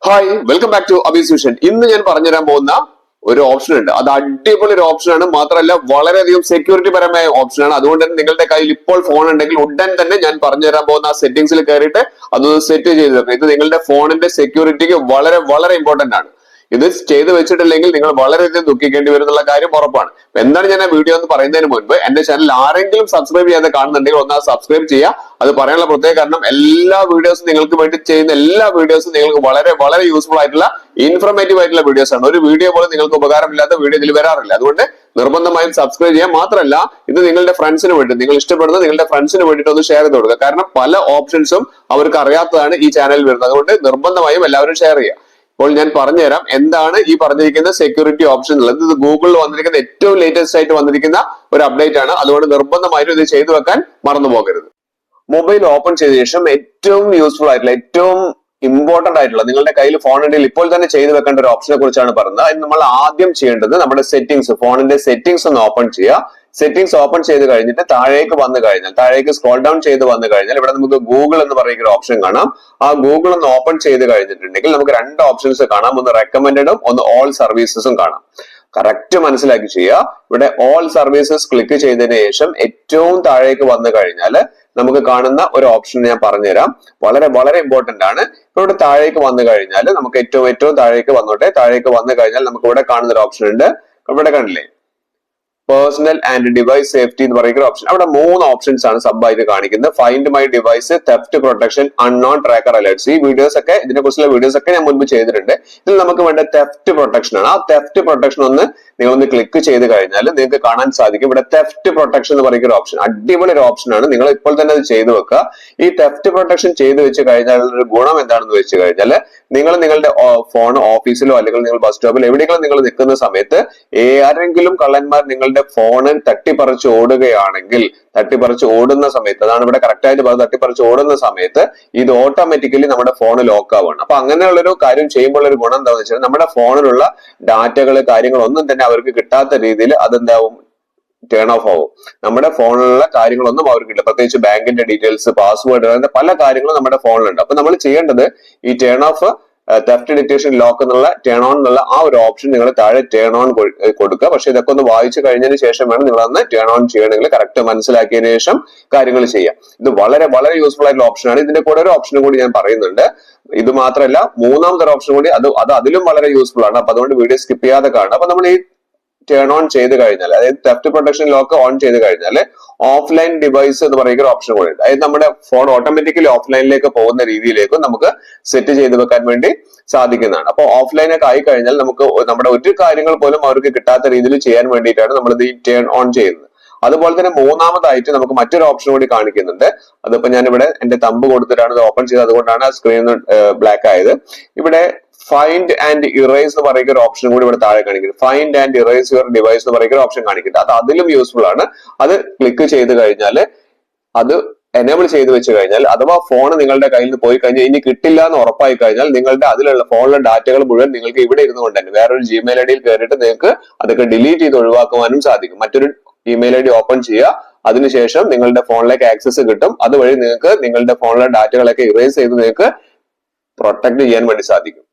Hi welcome back to Abi's vision. ഇന്ന് ഞാൻ പറഞ്ഞുതരാൻ പോകുന്ന ഒരു ഓപ്ഷൻ ഉണ്ട്. അത് അടിപൊളി ഒരു ഓപ്ഷനാണ്. മാത്രമല്ല വളരെയധികം സെക്യൂരിറ്റി പരമായ ഓപ്ഷനാണ്. അതുകൊണ്ട് തന്നെ നിങ്ങളുടെ കയ്യിൽ ഇപ്പോൾ ഫോൺ ഉണ്ടെങ്കിൽ ഉടൻ തന്നെ ഞാൻ പറഞ്ഞുതരാൻ പോകുന്ന ആ സെറ്റിംഗ്സിൽ കയറിയിട്ട് അതൊന്ന് സെറ്റ് ചെയ്ത് വെക്കണം. ഇത് നിങ്ങളുടെ ഫോണിന്റെ സെക്യൂരിറ്റിക്ക് വളരെ വളരെ ഇമ്പോർട്ടന്റ് ആണ്. ഇത് ചെയ്ത് വെച്ചിട്ടില്ലെങ്കിൽ നിങ്ങൾ വളരെയധികം ദുഃഖിക്കേണ്ടി വരുന്നുള്ള കാര്യം ഉറപ്പാണ്. എന്താണ് ഞാൻ ആ വീഡിയോ എന്ന് പറയുന്നതിന് മുൻപ് എന്റെ ചാനൽ ആരെങ്കിലും സബ്സ്ക്രൈബ് ചെയ്യാതെ കാണുന്നുണ്ടെങ്കിൽ ഒന്ന് സബ്സ്ക്രൈബ് ചെയ്യുക. അത് പറയാനുള്ള പ്രത്യേക കാരണം എല്ലാ വീഡിയോസും നിങ്ങൾക്ക് വേണ്ടി ചെയ്യുന്ന എല്ലാ വീഡിയോസും നിങ്ങൾക്ക് വളരെ വളരെ യൂസ്ഫുൾ ആയിട്ടുള്ള ഇൻഫർമേറ്റീവ് ആയിട്ടുള്ള വീഡിയോസ് ആണ്. ഒരു വീഡിയോ പോലും നിങ്ങൾക്ക് ഉപകാരമില്ലാത്ത വീഡിയോ ഇതിൽ വരാറില്ല. അതുകൊണ്ട് നിർബന്ധമായും സബ്സ്ക്രൈബ് ചെയ്യാൻ. മാത്രമല്ല ഇത് നിങ്ങളുടെ ഫ്രണ്ട്സിന് വേണ്ടി, നിങ്ങൾ ഇഷ്ടപ്പെടുന്ന നിങ്ങളുടെ ഫ്രണ്ട്സിന് വേണ്ടിയിട്ട് ഒന്ന് ഷെയർ ചെയ്ത് കൊടുക്കുക. കാരണം പല ഓപ്ഷൻസും അവർക്ക് അറിയാത്തതാണ് ഈ ചാനലിൽ വരുന്നത്. അതുകൊണ്ട് നിർബന്ധമായും എല്ലാവരും ഷെയർ ചെയ്യുക. അപ്പോൾ ഞാൻ പറഞ്ഞുതരാം എന്താണ് ഈ പറഞ്ഞിരിക്കുന്ന സെക്യൂരിറ്റി ഓപ്ഷൻ ഉള്ളത്. ഇത് ഗൂഗിളിൽ വന്നിരിക്കുന്ന ഏറ്റവും ലേറ്റസ്റ്റ് ആയിട്ട് വന്നിരിക്കുന്ന ഒരു അപ്ഡേറ്റ് ആണ്. അതുകൊണ്ട് നിർബന്ധമായിട്ടും ഇത് ചെയ്തു വെക്കാൻ മറന്നു പോകരുത്. മൊബൈൽ ഓപ്പൺ ചെയ്ത ശേഷം ഏറ്റവും യൂസ്ഫുൾ ആയിട്ടുള്ള, ഏറ്റവും ഇമ്പോർട്ടന്റ് ആയിട്ടുള്ള, നിങ്ങളുടെ കയ്യിൽ ഫോൺ ഉണ്ടെങ്കിൽ ഇപ്പോൾ തന്നെ ചെയ്തു വെക്കേണ്ട ഒരു ഓപ്ഷനെ കുറിച്ചാണ് പറയുന്നത്. അതിന് നമ്മൾ ആദ്യം ചെയ്യേണ്ടത് നമ്മുടെ സെറ്റിംഗ്സ്, ഫോണിന്റെ സെറ്റിംഗ്സ് ഒന്ന് ഓപ്പൺ ചെയ്യുക. സെറ്റിംഗ്സ് ഓപ്പൺ ചെയ്ത് കഴിഞ്ഞിട്ട് താഴേക്ക് വന്നു കഴിഞ്ഞാൽ, താഴേക്ക് സ്ക്രോൾ ഡൗൺ ചെയ്ത് വന്നു കഴിഞ്ഞാൽ ഇവിടെ നമുക്ക് ഗൂഗിൾ എന്ന് പറയുന്ന ഒരു ഓപ്ഷൻ കാണാം. ആ ഗൂഗിൾ ഒന്ന് ഓപ്പൺ ചെയ്ത് കഴിഞ്ഞിട്ടുണ്ടെങ്കിൽ നമുക്ക് രണ്ട് ഓപ്ഷൻസ് കാണാം. ഒന്ന് റെക്കമെൻഡഡും ഒന്ന് ഓൾ സർവീസസും കാണാം. കറക്റ്റ് മനസ്സിലാക്കി ചെയ്യുക. ഇവിടെ ഓൾ സർവീസസ് ക്ലിക്ക് ചെയ്തതിനു ശേഷം ഏറ്റവും താഴേക്ക് വന്നു കഴിഞ്ഞാൽ നമുക്ക് കാണുന്ന ഒരു ഓപ്ഷൻ ഞാൻ പറഞ്ഞുതരാം. വളരെ വളരെ ഇമ്പോർട്ടന്റ് ആണ്. ഇപ്പൊ ഇവിടെ താഴേക്ക് വന്നു കഴിഞ്ഞാൽ നമുക്ക് ഏറ്റവും താഴേക്ക് വന്നോട്ടെ. താഴേക്ക് വന്നു കഴിഞ്ഞാൽ നമുക്ക് ഇവിടെ കാണുന്ന ഒരു ഓപ്ഷൻ ഉണ്ട്. ഇവിടെ കണ്ടില്ലേ, പേഴ്സണൽ ആൻഡ് ഡിവൈസ് സേഫ്റ്റി എന്ന് പറയുന്ന ഓപ്ഷൻ. അവിടെ മൂന്ന് ഓപ്ഷൻസ് ആണ് സബ് ആയിട്ട് കാണിക്കുന്നത്. Find my device, theft protection, unknown tracker alerts. ഈ വീഡിയോസ് ഒക്കെ, ഇതിനെ കുറിച്ചുള്ള വീഡിയോസ് ഒക്കെ ഞാൻ മുൻപ് ചെയ്തിട്ടുണ്ട്. ഇതിൽ നമുക്ക് വേണ്ട തെഫ്റ്റ് പ്രൊട്ടക്ഷൻ ആണ്. ആ തെഫ്റ്റ് പ്രൊട്ടക്ഷൻ ഒന്ന് നിങ്ങളൊന്ന് ക്ലിക്ക് ചെയ്ത് കഴിഞ്ഞാൽ നിങ്ങൾക്ക് കാണാൻ സാധിക്കും ഇവിടെ തെഫ്റ്റ് പ്രൊട്ടക്ഷൻ എന്ന് പറയുന്ന ഒരു ഓപ്ഷൻ. അടിപൊളി ഒരു ഓപ്ഷൻ ആണ്. നിങ്ങൾ ഇപ്പോൾ തന്നെ അത് ചെയ്തു വെക്കുക. ഈ തെഫ്റ്റ് പ്രൊട്ടക്ഷൻ ചെയ്ത് വെച്ച് കഴിഞ്ഞാൽ ഒരു ഗുണം എന്താണെന്ന് വെച്ച് കഴിഞ്ഞാൽ നിങ്ങൾ നിങ്ങളുടെ ഫോൺ ഓഫീസിലോ അല്ലെങ്കിൽ നിങ്ങൾ ബസ് സ്റ്റോപ്പിലോ എവിടെയെങ്കിലും നിങ്ങൾ നിൽക്കുന്ന സമയത്ത് ആരെങ്കിലും കള്ളന്മാർ നിങ്ങളുടെ ഫോണ് തട്ടിപ്പറിച്ച് ഓടുകയാണെങ്കിൽ, തട്ടിപ്പറിച്ച് ഓടുന്ന സമയത്ത്, അതാണ് ഇവിടെ കറക്റ്റ് ആയിട്ട് പറഞ്ഞത്, തട്ടിപ്പറിച്ച് ഓടുന്ന സമയത്ത് ഇത് ഓട്ടോമാറ്റിക്കലി നമ്മുടെ ഫോൺ ലോക്ക് ആവുകയാണ്. അപ്പൊ അങ്ങനെയുള്ളൊരു കാര്യം ചെയ്യുമ്പോൾ ഒരു ഗുണം എന്താണെന്ന് വെച്ചാൽ നമ്മുടെ ഫോണിലുള്ള ഡാറ്റകൾ, കാര്യങ്ങൾ ഒന്നും തന്നെ അവർക്ക് കിട്ടാത്ത രീതിയിൽ അതെന്താവും, ടേൺ ഓഫ് ആവും. നമ്മുടെ ഫോണിലുള്ള കാര്യങ്ങളൊന്നും അവർക്കില്ല. പ്രത്യേകിച്ച് ബാങ്കിന്റെ ഡീറ്റെയിൽസ്, പാസ്വേഡ്, അങ്ങനത്തെ പല കാര്യങ്ങളും നമ്മുടെ ഫോണിലുണ്ട്. അപ്പൊ നമ്മൾ ചെയ്യേണ്ടത് ഈ turn of theft detection lock എന്നുള്ള ടേൺ ഓൺ എന്നുള്ള ആ ഒരു ഓപ്ഷൻ നിങ്ങൾ താഴെ ടേൺ ഓൺ കൊടുക്കുക. പക്ഷെ ഇതൊക്കെ ഒന്ന് വായിച്ചു കഴിഞ്ഞതിന് ശേഷം വേണം നിങ്ങൾ അന്ന് ടേൺ ഓൺ ചെയ്യണമെങ്കിൽ കറക്റ്റ് മനസ്സിലാക്കിയതിനു ശേഷം കാര്യങ്ങൾ ചെയ്യാം. ഇത് വളരെ വളരെ യൂസ്ഫുൾ ആയിട്ടുള്ള ഓപ്ഷൻ ആണ്. ഇതിന്റെ കൂടെ ഒരു ഓപ്ഷനും കൂടി ഞാൻ പറയുന്നുണ്ട്. ഇത് മാത്രമല്ല മൂന്നാമത്തെ ഒരു ഓപ്ഷൻ കൂടി, അത് അതിലും വളരെ യൂസ്ഫുൾ ആണ്. അപ്പൊ അതുകൊണ്ട് വീഡിയോ സ്കിപ്പ് ചെയ്യാതെ കാണും. അപ്പൊ നമ്മൾ ഈ ടേൺ ഓൺ ചെയ്ത് കഴിഞ്ഞാൽ, അതായത് തെഫ്റ്റ് പ്രൊട്ടക്ഷൻ ലോക്ക് ഓൺ ചെയ്ത് കഴിഞ്ഞാൽ ഓഫ്ലൈൻ ഡിവൈസ് എന്ന് പറയുന്ന ഒരു ഓപ്ഷൻ കൂടി ഉണ്ട്. അതായത് നമ്മുടെ ഫോൺ ഓട്ടോമാറ്റിക്കലി ഓഫ്ലൈനിലേക്ക് പോകുന്ന രീതിയിലേക്കും നമുക്ക് സെറ്റ് ചെയ്ത് വെക്കാൻ വേണ്ടി സാധിക്കുന്നതാണ്. അപ്പൊ ഓഫ്ലൈനൊക്കെ ആയി കഴിഞ്ഞാൽ നമുക്ക് നമ്മുടെ ഒരു കാര്യങ്ങൾ പോലും അവർക്ക് കിട്ടാത്ത രീതിയിൽ ചെയ്യാൻ വേണ്ടിയിട്ടാണ് നമ്മൾ ഇത് ടേൺ ഓൺ ചെയ്യുന്നത്. അതുപോലെ തന്നെ മൂന്നാമതായിട്ട് നമുക്ക് മറ്റൊരു ഓപ്ഷൻ കൂടി കാണിക്കുന്നുണ്ട്. അതിപ്പോ ഞാൻ ഇവിടെ എന്റെ തമ്പ് കൊടുത്തിട്ടാണ് ഇത് ഓപ്പൺ ചെയ്തത്, അതുകൊണ്ടാണ് ആ സ്ക്രീൻ ബ്ലാക്ക് ആയത്. ഇവിടെ ഫൈൻഡ് ആൻഡ് ഇറേസ് എന്ന് പറയുന്ന ഒരു ഓപ്ഷൻ കൂടി ഇവിടെ താഴെ കാണിക്കുന്നത്. Find and erase your device എന്ന് പറയുന്ന ഒരു ഓപ്ഷൻ കാണിക്കുന്നത്. അത് അതിലും യൂസ്ഫുൾ ആണ്. അത് ക്ലിക്ക് ചെയ്ത് കഴിഞ്ഞാൽ, അത് എനേബിൾ ചെയ്ത് വെച്ച് കഴിഞ്ഞാൽ, അഥവാ ഫോൺ നിങ്ങളുടെ കയ്യിൽ നിന്ന് പോയി കഴിഞ്ഞാൽ ഇനി കിട്ടില്ല എന്ന് ഉറപ്പായി കഴിഞ്ഞാൽ നിങ്ങളുടെ അതിലുള്ള ഫോണിലെ ഡാറ്റകൾ മുഴുവൻ നിങ്ങൾക്ക് ഇവിടെ ഇരുന്നു കൊണ്ട് തന്നെ വേറൊരു ജിമെയിൽ ഐ ഡിയിൽ കയറിയിട്ട് നിങ്ങൾക്ക് അതൊക്കെ ഡിലീറ്റ് ചെയ്ത് ഒഴിവാക്കുവാനും സാധിക്കും. മറ്റൊരു ഇമെയിൽ ഐ ഡി ഓപ്പൺ ചെയ്യുക. അതിനുശേഷം നിങ്ങളുടെ ഫോണിലേക്ക് ആക്സസ് കിട്ടും. അതുവഴി നിങ്ങൾക്ക് നിങ്ങളുടെ ഫോണിലെ ഡാറ്റകളൊക്കെ ഇറേസ് ചെയ്ത് നിങ്ങൾക്ക് പ്രൊട്ടക്ട് ചെയ്യാൻ വേണ്ടി സാധിക്കും.